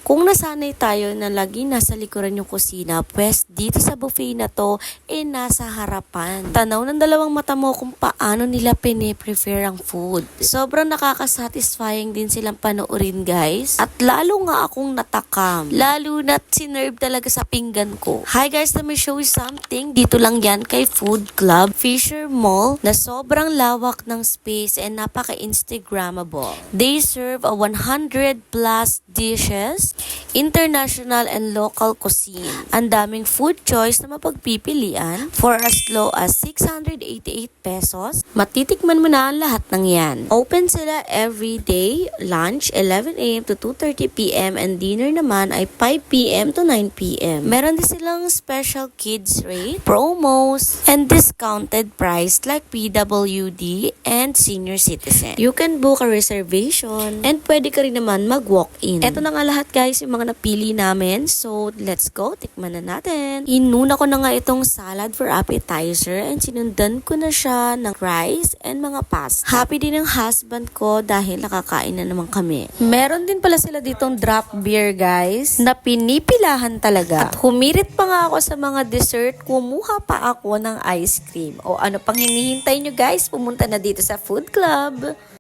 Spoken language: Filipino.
Kung nasanay tayo na lagi nasa likuran yung kusina, pwes dito sa buffet na to, nasa harapan. Tanaw ng dalawang mata mo kung paano nila pine-prefer ang food. Sobrang nakaka-satisfying din silang panoorin, guys. At lalo nga akong natakam. Lalo na't sinerve talaga sa pinggan ko. Hi guys, let me show you something. Dito lang yan kay Food Club Fisher Mall na sobrang lawak ng space and napaka-instagrammable. They serve a 100 plus dishes, international and local cuisine. Ang daming food choice na mapagpipilian for as low as 688 pesos. Matitikman mo na ang lahat ng yan. Open sila every day, lunch 11 a.m. to 2:30 p.m. and dinner naman ay 5 p.m. to 9 p.m. Meron din silang special kids rate, promos, and discounted price like PWD and senior citizen. You can book a reservation and pwede ka rin naman mag-walk-in. Eto na nga lahat guys, yung mga napili namin. So, let's go. Tikman na natin. Inuna ko na nga itong salad for appetizer and sinundan ko na siya ng rice and mga pasta. Happy din ang husband ko dahil nakakain na naman kami. Meron din pala sila ditong draft beer guys na pinipilahan talaga. At humirit pa nga ako sa mga dessert, kumuha pa ako ng ice cream. O ano pang hinihintay nyo guys? Pumunta na dito sa Food Club.